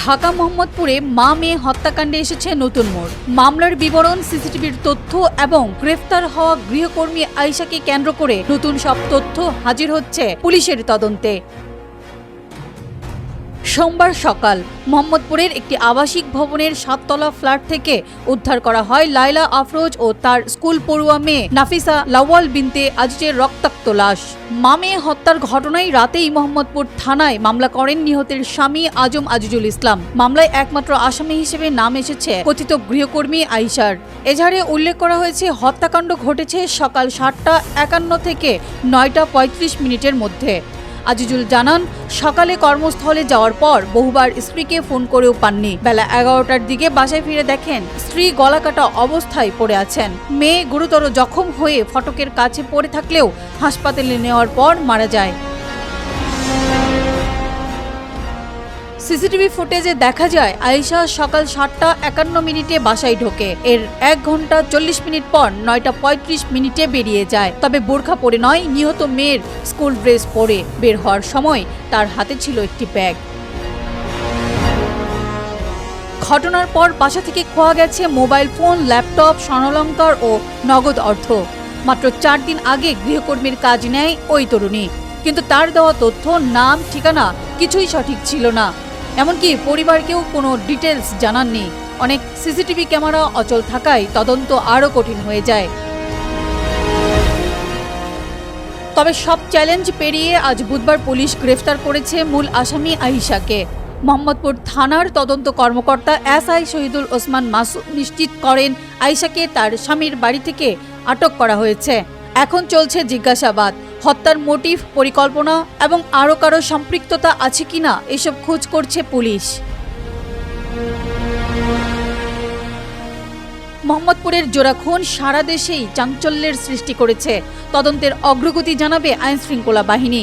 ঢাকা মোহাম্মদপুরে মা মেয়ে হত্যাকাণ্ডে এসেছে নতুন মোড়। মামলার বিবরণ, সিসিটিভির তথ্য এবং গ্রেফতার হওয়া গৃহকর্মী আয়েশাকে কেন্দ্র করে নতুন সব তথ্য হাজির হচ্ছে পুলিশের তদন্তে। সোমবার সকাল মোহাম্মদপুরের একটি আবাসিক ভবনের 7 তলা ফ্ল্যাট থেকে উদ্ধার করা হয় লায়লা আফরোজ ও তার স্কুল পড়ুয়া মেয়ে নাফিসা লাওয়াল বিনতে আজিজের রক্তাক্ত লাশ। মা মেয়ে হত্যার ঘটনায় রাতেই মোহাম্মদপুর থানায় মামলা করেন নিহতের স্বামী আজম আজিজুল ইসলাম। মামলায় একমাত্র আসামি হিসেবে নাম এসেছে কথিত গৃহকর্মী আয়েশার। এজাহারে উল্লেখ করা হয়েছে, হত্যাকাণ্ড ঘটেছে সকাল 7টা 51 থেকে 9টা 35 মিনিটের মধ্যে। আজিজুল জানান, সকালে কর্মস্থলে যাওয়ার পর বহুবার স্ত্রীকে ফোন করেও পাননি। বেলা 11টার দিকে বাসায় ফিরে দেখেন স্ত্রী গলাকাটা অবস্থায় পড়ে আছেন। মেয়ে গুরুতর জখম হয়ে ফটকের কাছে পড়ে থাকলেও হাসপাতালে নেওয়ার পর মারা যায়। সিসিটিভি ফুটেজে দেখা যায় আয়েশা সকাল 7টা 51 মিনিটে বাসায় ঢোকে। এর 1 ঘন্টা 40 মিনিট পর 9টা 35 মিনিটে বেরিয়ে যায়। তবে বোরখা পরে নয়, নিহত মেয়ের স্কুল ড্রেস পরে বের হওয়ার সময় তার হাতে ছিল একটি ব্যাগ। ঘটনার পর বাসা থেকে খোয়া গেছে মোবাইল ফোন, ল্যাপটপ, স্বর্ণালংকার ও নগদ অর্থ। মাত্র 4 দিন আগে গৃহকর্মীর কাজ নেয় ওই তরুণী, কিন্তু তার দেওয়া তথ্য, নাম, ঠিকানা কিছুই সঠিক ছিল না। এমনকি পরিবারকেও কোনো ডিটেলস জানাননি। অনেক সিসিটিভি ক্যামেরা অচল থাকায় তদন্ত আরও কঠিন হয়ে যায়। তবে সব চ্যালেঞ্জ পেরিয়ে আজ বুধবার পুলিশ গ্রেফতার করেছে মূল আসামি আয়েশাকে। মোহাম্মদপুর থানার তদন্ত কর্মকর্তা এসআই শহীদুল ওসমান মাসুদ নিশ্চিত করেন, আয়েশাকে তার স্বামীর বাড়ি থেকে আটক করা হয়েছে। এখন চলছে জিজ্ঞাসাবাদ। হত্যার মোটিভ, পরিকল্পনা এবং আরও কারো সম্পৃক্ততা আছে কিনা এসব খোঁজ করছে পুলিশ। মোহাম্মদপুরের জোড়া খুন সারা দেশেই চাঞ্চল্যের সৃষ্টি করেছে। তদন্তের অগ্রগতি জানাবে আইনশৃঙ্খলা বাহিনী।